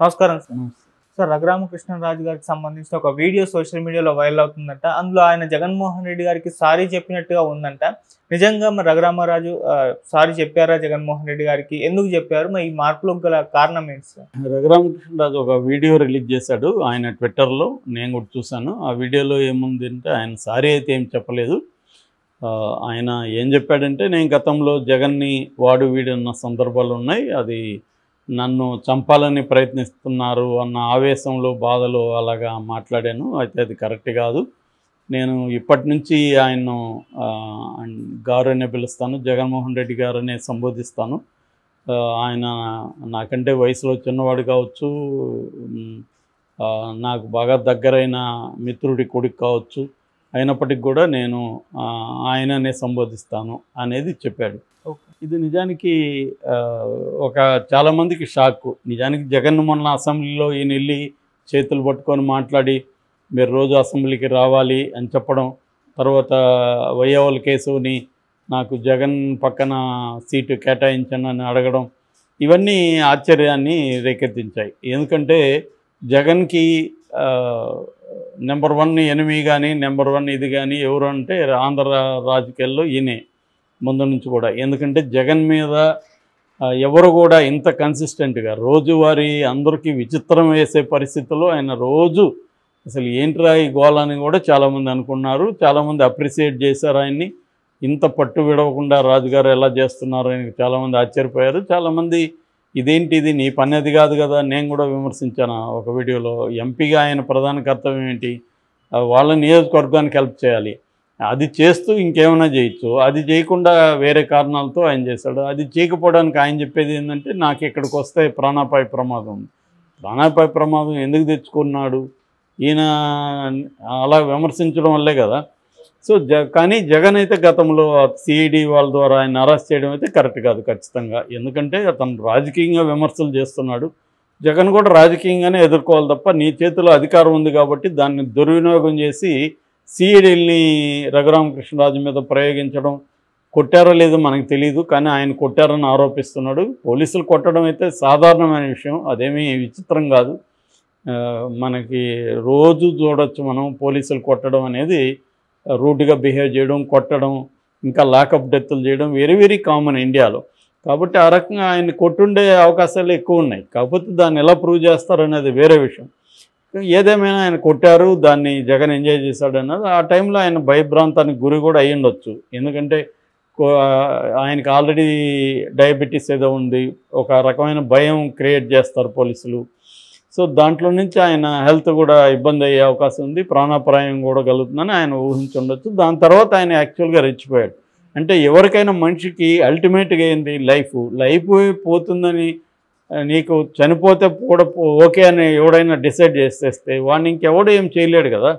నమస్కారం sir. Sir Raghuramakrishnaraju గారికి సంబంధించిన ఒక వీడియో సోషల్ మీడియాలో వైరల్ అవుతుందంట. అందులో ఆయన జగన్మోహన్ రెడ్డి గారికి సారీ చెప్పినట్టుగా ఉందంట. నిజంగా మరి రఘురామరాజు సారీ చెప్పారా జగన్మోహన్ రెడ్డి గారికి? ఎందుకు చెప్పారు? మరి ఈ మార్పులకు గల కారణం ఏంటి సార్? రఘురామకృష్ణరాజు ఒక వీడియో రిలీజ్ చేశాడు ఆయన ట్విట్టర్లో. నేను కూడా చూశాను. ఆ వీడియోలో ఏముంది అంటే ఆయన సారీ అయితే ఏం చెప్పలేదు. ఆయన ఏం చెప్పాడంటే, నేను గతంలో జగన్ని వాడు వీడన్న సందర్భాలు ఉన్నాయి, అది నన్ను చంపాలని ప్రయత్నిస్తున్నారు అన్న ఆవేశంలో బాధలో అలాగా మాట్లాడాను. అయితే అది కరెక్ట్ కాదు. నేను ఇప్పటి నుంచి ఆయన్ను గారు అనే పిలుస్తాను, జగన్మోహన్ రెడ్డి గారనే సంబోధిస్తాను. ఆయన నాకంటే వయసులో చిన్నవాడు కావచ్చు, నాకు బాగా దగ్గరైన మిత్రుడి కొడుకు కావచ్చు, అయినప్పటికీ కూడా నేను ఆయననే సంబోధిస్తాను అనేది చెప్పాడు. ఇది నిజానికి ఒక చాలామందికి షాక్. నిజానికి జగన్ మొన్న అసెంబ్లీలో ఈయన వెళ్ళి చేతులు పట్టుకొని మాట్లాడి మీరు రోజు అసెంబ్లీకి రావాలి అని చెప్పడం, తర్వాత వయ్యవల కేసుని నాకు జగన్ పక్కన సీటు కేటాయించండి అని అడగడం, ఇవన్నీ ఆశ్చర్యాన్ని రేకెత్తించాయి. ఎందుకంటే జగన్కి నెంబర్ 1 ఎనిమి కానీ నెంబర్ 1 ఇది కానీ ఎవరు అంటే ఆంధ్ర రాజకీయాల్లో ఈయనే ముందు నుంచి కూడా. ఎందుకంటే జగన్ మీద ఎవరు కూడా ఇంత కన్సిస్టెంట్గా రోజువారీ అందరికీ విచిత్రం వేసే పరిస్థితుల్లో ఆయన రోజు అసలు ఏంట్రా ఈ గోళాన్ని కూడా చాలామంది అనుకున్నారు. చాలామంది అప్రిషియేట్ చేశారు ఆయన్ని. ఇంత పట్టు విడవకుండా రాజుగారు ఎలా చేస్తున్నారు అని చాలామంది ఆశ్చర్యపోయారు. చాలామంది ఇదేంటి, ఇది నీ పని అది కాదు కదా. నేను కూడా విమర్శించాను ఒక వీడియోలో. ఎంపీగా ఆయన ప్రధాన కర్తవ్యం ఏంటి? వాళ్ళ నియోజకవర్గానికి హెల్ప్ చేయాలి. అది చేస్తూ ఇంకేమైనా చేయొచ్చు. అది చేయకుండా వేరే కారణాలతో ఆయన చేశాడు. అది చేయకపోవడానికి ఆయన చెప్పేది ఏంటంటే, నాకు ఇక్కడికి వస్తే ప్రాణాపాయ ప్రమాదం ఉంది. ప్రాణాపాయ ప్రమాదం ఎందుకు తెచ్చుకున్నాడు? ఈయన అలా విమర్శించడం వల్లే కదా. సో కానీ జగన్ అయితే గతంలో సిఐడి వాళ్ళ ద్వారా ఆయన అరెస్ట్ చేయడం అయితే కరెక్ట్ కాదు ఖచ్చితంగా. ఎందుకంటే అతను రాజకీయంగా విమర్శలు చేస్తున్నాడు. జగన్ కూడా రాజకీయంగానే ఎదుర్కోవాలి తప్ప, నీ చేతిలో అధికారం ఉంది కాబట్టి దాన్ని దుర్వినియోగం చేసి సిఐడిని రఘురామకృష్ణరాజు మీద ప్రయోగించడం, కొట్టారో లేదో మనకు తెలియదు, కానీ ఆయన కొట్టారని ఆరోపిస్తున్నాడు. పోలీసులు కొట్టడం అయితే సాధారణమైన విషయం, అదేమీ విచిత్రం కాదు. మనకి రోజు చూడొచ్చు మనం పోలీసులు కొట్టడం అనేది. రూడ్గా బిహేవ్ చేయడం, కొట్టడం, ఇంకా లాకప్ డెత్తులు చేయడం వెరీ వెరీ కామన్ ఇండియాలో. కాబట్టి ఆ రకంగా ఆయన కొట్టుండే అవకాశాలు ఎక్కువ ఉన్నాయి. కాకపోతే దాన్ని ఎలా ప్రూవ్ చేస్తారనేది వేరే విషయం. ఏదేమైనా ఆయన కొట్టారు, దాన్ని జగన్ ఎంజాయ్ చేశాడు అన్నది. ఆ టైంలో ఆయన భయభ్రాంతానికి గురి కూడా అయ్యి ఉండొచ్చు. ఎందుకంటే ఆయనకి ఆల్రెడీ డయాబెటీస్ ఏదో ఉంది, ఒక రకమైన భయం క్రియేట్ చేస్తారు పోలీసులు. సో దాంట్లో నుంచి ఆయన హెల్త్ కూడా ఇబ్బంది అయ్యే అవకాశం ఉంది, ప్రాణాపాయం కూడా కలుగుతుందని ఆయన ఊహించి ఉండొచ్చు. దాని తర్వాత ఆయన యాక్చువల్గా రెచ్చిపోయాడు. అంటే ఎవరికైనా మనిషికి అల్టిమేట్గా ఏంది, లైఫ్ పోతుందని, నీకు చనిపోతే కూడా ఓకే అని ఎవడైనా డిసైడ్ చేసేస్తే వాడిని ఇంకెవడో ఏం చేయలేడు కదా.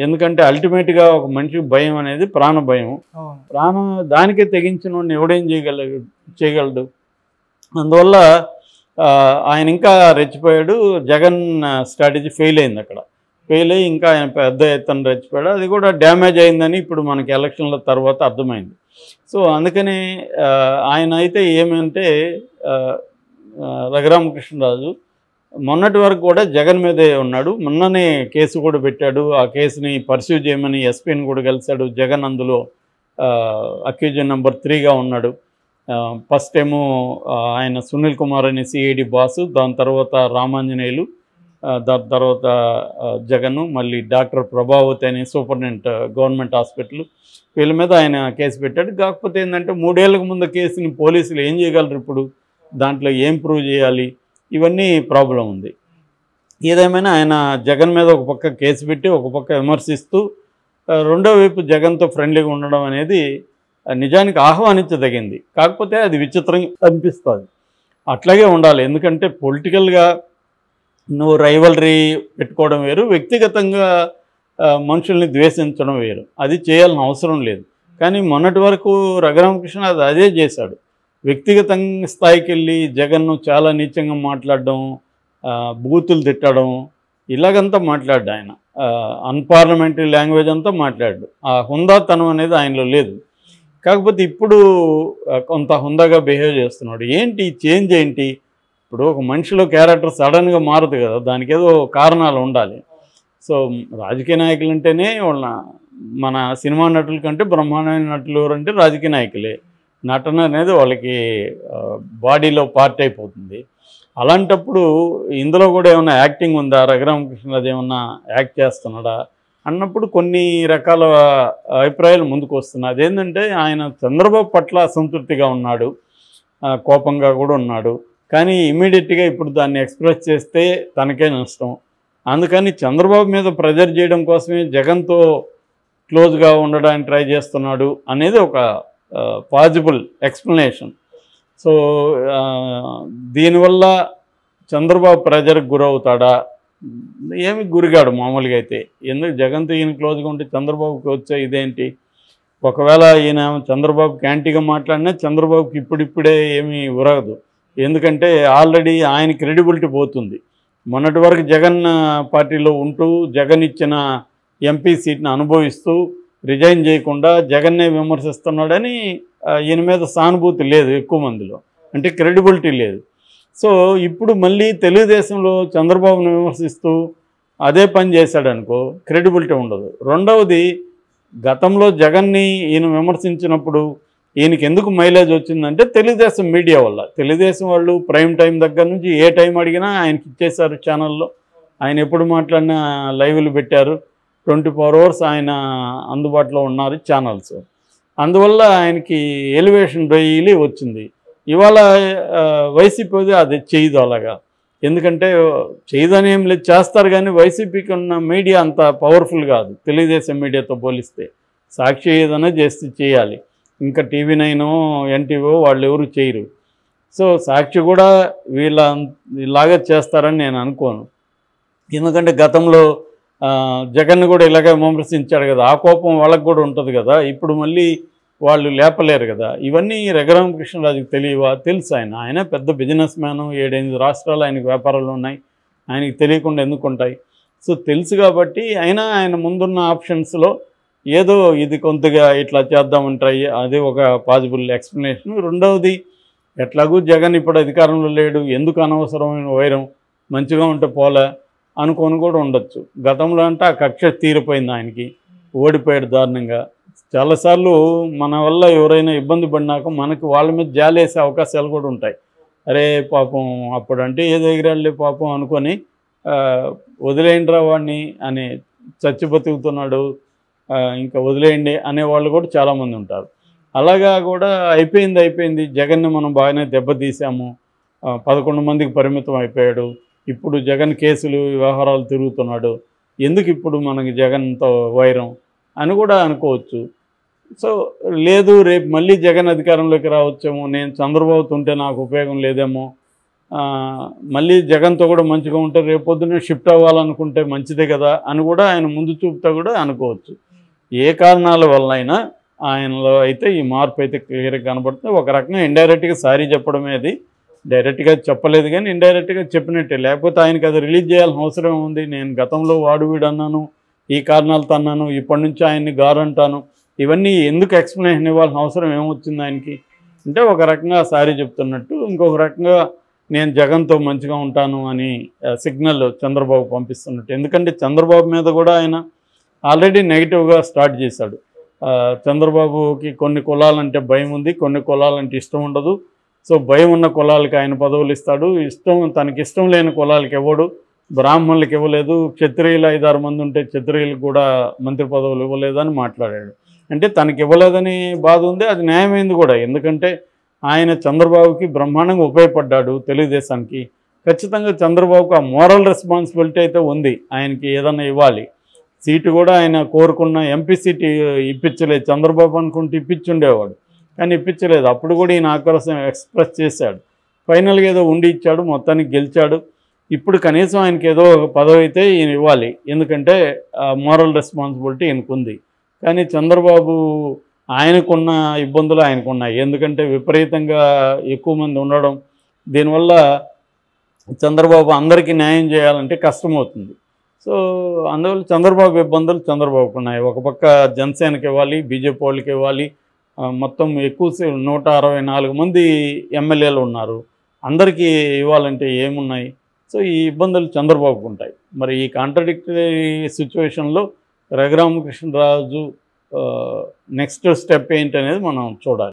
ఎందుకంటే అల్టిమేట్గా ఒక మనిషికి భయం అనేది ప్రాణ భయం. ప్రాణం దానికే తెగించిన వాడిని ఎవడేం చేయగలడు. అందువల్ల ఆయన ఇంకా రెచ్చిపోయాడు. జగన్ స్ట్రాటజీ ఫెయిల్ అయింది. అక్కడ ఫెయిల్ అయ్యి ఇంకా ఆయన పెద్ద ఎత్తున రెచ్చిపోయాడు. అది కూడా డ్యామేజ్ అయిందని ఇప్పుడు మనకి ఎలక్షన్ల తర్వాత అర్థమైంది. సో అందుకని ఆయన అయితే ఏమంటే రఘురామకృష్ణరాజు మొన్నటి వరకు కూడా జగన్ మీదే ఉన్నాడు. మొన్ననే కేసు కూడా పెట్టాడు. ఆ కేసుని పర్స్యూ చేయమని ఎస్పీని కూడా కలిశాడు. జగన్ అందులో అక్యూజన్ నెంబర్ 3గా ఉన్నాడు. ఫస్ట్ ఏమో ఆయన సునీల్ కుమార్ అనే సిఐడి బాసు, దాని తర్వాత రామాంజనేయులు, దాని తర్వాత జగన్, మళ్ళీ డాక్టర్ ప్రభావతి అనే సూపరింటెండెంట్ గవర్నమెంట్ హాస్పిటల్, వీళ్ళ మీద ఆయన కేసు పెట్టాడు. కాకపోతే ఏంటంటే 3 ఏళ్లకు ముందు కేసుని పోలీసులు ఏం చేయగలరు, ఇప్పుడు దాంట్లో ఏం ప్రూవ్ చేయాలి, ఇవన్నీ ప్రాబ్లం ఉంది. ఏదేమైనా ఆయన జగన్ మీద ఒక పక్క కేసు పెట్టి ఒక పక్క విమర్శిస్తూ రెండో వైపు జగన్తో ఫ్రెండ్లీగా ఉండడం అనేది నిజానికి ఆహ్వానించదగింది. కాకపోతే అది విచిత్రం అనిపిస్తుంది. అట్లాగే ఉండాలి. ఎందుకంటే పొలిటికల్గా నువ్వు రైవలరీ పెట్టుకోవడం వేరు, వ్యక్తిగతంగా మనుషుల్ని ద్వేషించడం వేరు. అది చేయాల్సిన అవసరం లేదు. కానీ మొన్నటి వరకు రఘురామకృష్ణ అదే చేశాడు. వ్యక్తిగత స్థాయికి వెళ్ళి జగన్ను చాలా నీచంగా మాట్లాడడం, బూతులు తిట్టడం, ఇలాగంతా మాట్లాడ్డా ఆయన. అన్పార్లమెంటరీ లాంగ్వేజ్ అంతా మాట్లాడు. ఆ హుందాతనం అనేది ఆయనలో లేదు. కాకపోతే ఇప్పుడు కొంత హుందాగా బిహేవ్ చేస్తున్నాడు. ఏంటి చేంజ్ ఏంటి? ఇప్పుడు ఒక మనిషిలో క్యారెక్టర్ సడన్గా మారదు కదా, దానికి ఏదో కారణాలు ఉండాలి. సో రాజకీయ నాయకులు అంటేనే వాళ్ళ మన సినిమా నటుల కంటే బ్రహ్మాండమైన నటులు ఎవరంటే రాజకీయ నాయకులే. నటన అనేది వాళ్ళకి బాడీలో పార్ట్ అయిపోతుంది. అలాంటప్పుడు ఇందులో కూడా ఏమైనా యాక్టింగ్ ఉందా, రఘురామకృష్ణరాజు ఏమన్నా యాక్ట్ చేస్తున్నాడా అన్నప్పుడు కొన్ని రకాల అభిప్రాయాలు ముందుకు వస్తున్నాయి. అదేంటంటే ఆయన చంద్రబాబు పట్ల అసంతృప్తిగా ఉన్నాడు, కోపంగా కూడా ఉన్నాడు. కానీ ఇమీడియట్గా ఇప్పుడు దాన్ని ఎక్స్ప్రెస్ చేస్తే తనకే నష్టం. అందుకని చంద్రబాబు మీద ప్రెజర్ చేయడం కోసమే జగన్తో క్లోజ్గా ఉండడానికి ట్రై చేస్తున్నాడు అనేది ఒక పాజిబుల్ ఎక్స్ప్లెనేషన్. సో దీనివల్ల చంద్రబాబు ప్రెజర్కి గురవుతాడా? ఏమి గురిగాడు మామూలుగా అయితే. ఎందుకు జగన్తో ఈయన క్లోజ్గా ఉంటే చంద్రబాబుకి వచ్చే ఇదేంటి? ఒకవేళ ఈయన చంద్రబాబుకి యాంటీగా మాట్లాడినా చంద్రబాబుకి ఇప్పుడిప్పుడే ఏమీ ఉరగదు. ఎందుకంటే ఆల్రెడీ ఆయన క్రెడిబిలిటీ పోతుంది. మొన్నటి వరకు జగన్ పార్టీలో ఉంటూ జగన్ ఇచ్చిన ఎంపీ సీట్ని అనుభవిస్తూ రిజైన్ చేయకుండా జగన్నే విమర్శిస్తున్నాడని ఈయన మీద సానుభూతి లేదు ఎక్కువ మందిలో, అంటే క్రెడిబిలిటీ లేదు. సో ఇప్పుడు మళ్ళీ తెలుగుదేశంలో చంద్రబాబును విమర్శిస్తూ అదే పని చేశాడనుకో క్రెడిబిలిటీ ఉండదు. రెండవది, గతంలో జగన్ని ఈయన విమర్శించినప్పుడు ఈయనకి ఎందుకు మైలేజ్ వచ్చిందంటే తెలుగుదేశం మీడియా వల్ల. తెలుగుదేశం వాళ్ళు ప్రైమ్ టైం దగ్గర నుంచి ఏ టైం అడిగినా ఆయనకి ఇచ్చేశారు ఛానల్లో. ఆయన ఎప్పుడు మాట్లాడినా లైవ్లు పెట్టారు, 24 hours ఆయన అందుబాటులో ఉన్నారు ఛానల్స్. అందువల్ల ఆయనకి ఎలివేషన్ డైలీ వచ్చింది. ఇవాళ వైసీపీ అది చేయదు అలాగా. ఎందుకంటే చేయదని ఏం లేదు, చేస్తారు. కానీ వైసీపీకి ఉన్న మీడియా అంత పవర్ఫుల్ కాదు తెలుగుదేశం మీడియాతో పోలిస్తే. సాక్షి ఏదైనా చేయాలి, ఇంకా TV9 NTV వాళ్ళు ఎవరు చేయరు. సో సాక్షి కూడా ఇలాగా చేస్తారని నేను అనుకోను. ఎందుకంటే గతంలో జగన్ కూడా ఇలాగే విమర్శించాడు కదా, ఆ కోపం వాళ్ళకు కూడా ఉంటుంది కదా. ఇప్పుడు మళ్ళీ వాళ్ళు లేపలేరు కదా. ఇవన్నీ రఘురామకృష్ణరాజుకి తెలియవా? తెలుసు. ఆయన పెద్ద బిజినెస్ మ్యాను, 7-8 రాష్ట్రాలు ఆయనకు వ్యాపారాలు ఉన్నాయి, ఆయనకి తెలియకుండా ఎందుకు ఉంటాయి? సో తెలుసు కాబట్టి ఆయన ముందున్న ఆప్షన్స్లో ఏదో ఇది కొంతగా ఇట్లా చేద్దామని ట్రై, అది ఒక పాజిబుల్ ఎక్స్ప్లెనేషన్. రెండవది, ఎట్లాగూ జగన్ ఇప్పుడు అధికారంలో లేడు, ఎందుకు అనవసరమైన వైరం, మంచిగా ఉంటే పోలే అనుకొని కూడా ఉండొచ్చు. గతంలో అంటే ఆ కక్ష తీరిపోయింది, ఆయనకి ఓడిపోయాడు దారుణంగా. చాలాసార్లు మన వల్ల ఎవరైనా ఇబ్బంది పడినాక మనకి వాళ్ళ మీద జాలేసే అవకాశాలు కూడా ఉంటాయి. అరే పాపం అప్పుడంటే ఏదో ఎగిరాళ్ళే పాపం అనుకొని వదిలేయండిరా వాడిని అని, చచ్చి బతుకుతున్నాడు ఇంకా వదిలేయండి అనేవాళ్ళు కూడా చాలామంది ఉంటారు. అలాగా కూడా అయిపోయింది. జగన్ని మనం బాగానే దెబ్బతీసాము, 11 మందికి పరిమితం అయిపోయాడు. ఇప్పుడు జగన్ కేసులు వ్యవహారాలు తిరుగుతున్నాడు, ఎందుకు ఇప్పుడు మనకి జగన్తో వైరం అని కూడా అనుకోవచ్చు. సో లేదు, రేపు మళ్ళీ జగన్ అధికారంలోకి రావచ్చేమో, నేను చంద్రబాబుతో ఉంటే నాకు ఉపయోగం లేదేమో, మళ్ళీ జగన్తో కూడా మంచిగా ఉంటే రేపు పొద్దున్నే షిఫ్ట్ అవ్వాలనుకుంటే మంచిదే కదా అని కూడా ఆయన ముందు చూపుతా కూడా అనుకోవచ్చు. ఏ కారణాల వల్ల అయినా ఆయనలో అయితే ఈ మార్పు అయితే క్లియర్గా కనబడుతుంది. ఒక రకంగా ఇండైరెక్ట్గా సారీ చెప్పడమే, అది డైరెక్ట్గా చెప్పలేదు కానీ ఇండైరెక్ట్గా చెప్పినట్టే. లేకపోతే ఆయనకి అది రిలీజ్ చేయాల్సిన అవసరం ఉంది. నేను గతంలో వీడు అన్నాను, ఈ కారణాలతో అన్నాను, ఇప్పటి నుంచి ఆయన్ని గారు అంటాను, ఇవన్నీ ఎందుకు ఎక్స్ప్లెనేషన్ ఇవ్వాల్సిన అవసరం ఏమొచ్చింది ఆయనకి? అంటే ఒక రకంగా సారీ చెప్తున్నట్టు, ఇంకొక రకంగా నేను జగన్తో మంచిగా ఉంటాను అని సిగ్నల్ చంద్రబాబు పంపిస్తున్నట్టు. ఎందుకంటే చంద్రబాబు మీద కూడా ఆయన ఆల్రెడీ నెగిటివ్గా స్టార్ట్ చేశాడు. చంద్రబాబుకి కొన్ని కులాలంటే భయం ఉంది, కొన్ని కులాలంటే ఇష్టం ఉండదు. సో భయం ఉన్న కులాలకి ఆయన పదవులు ఇస్తాడు, తనకి ఇష్టం లేని కులాలకి ఇవ్వడు. బ్రాహ్మణులకు ఇవ్వలేదు, క్షత్రియులు 5-6 మంది ఉంటే క్షత్రియులకు కూడా మంత్రి పదవులు ఇవ్వలేదని మాట్లాడాడు. అంటే తనకి ఇవ్వలేదని బాధ ఉంది, అది న్యాయమైంది కూడా. ఎందుకంటే ఆయన చంద్రబాబుకి బ్రహ్మాండంగా ఉపయోగపడ్డాడు తెలుగుదేశానికి. ఖచ్చితంగా చంద్రబాబుకు ఆ మోరల్ రెస్పాన్సిబిలిటీ అయితే ఉంది, ఆయనకి ఏదన్నా ఇవ్వాలి. సీటు కూడా ఆయన కోరుకున్న ఎంపీ సీటు ఇప్పించలేదు. చంద్రబాబు అనుకుంటే ఇప్పించుండేవాడు, కానీ ఇప్పించలేదు. అప్పుడు కూడా ఈయన ఆక్రోశం ఎక్స్ప్రెస్ చేశాడు. ఫైనల్గా ఏదో ఉండి ఇచ్చాడు, మొత్తానికి గెలిచాడు. ఇప్పుడు కనీసం ఆయనకి ఏదో ఒక పదవి అయితే ఈయన ఇవ్వాలి, ఎందుకంటే మోరల్ రెస్పాన్సిబిలిటీ ఈయనకు ఉంది. కానీ చంద్రబాబు ఆయనకున్న ఇబ్బందులు ఆయనకున్నాయి. ఎందుకంటే విపరీతంగా ఎక్కువ మంది ఉండడం, దీనివల్ల చంద్రబాబు అందరికీ న్యాయం చేయాలంటే కష్టమవుతుంది. సో అందువల్ల చంద్రబాబు ఇబ్బందులు చంద్రబాబుకు ఉన్నాయి. ఒక పక్క జనసేనకి ఇవ్వాలి, బీజేపీ వాళ్ళకి ఇవ్వాలి. మొత్తం ఎక్కువ 164 మంది ఎమ్మెల్యేలు ఉన్నారు. అందరికీ ఇవ్వాలంటే ఏమున్నాయి? సో ఈ ఇబ్బందులు చంద్రబాబుకు ఉంటాయి. మరి ఈ కాంట్రడిక్టరీ సిచ్యువేషన్లో రఘురామకృష్ణరాజు నెక్స్ట్ స్టెప్ ఏంటి అనేది మనం చూడాలి.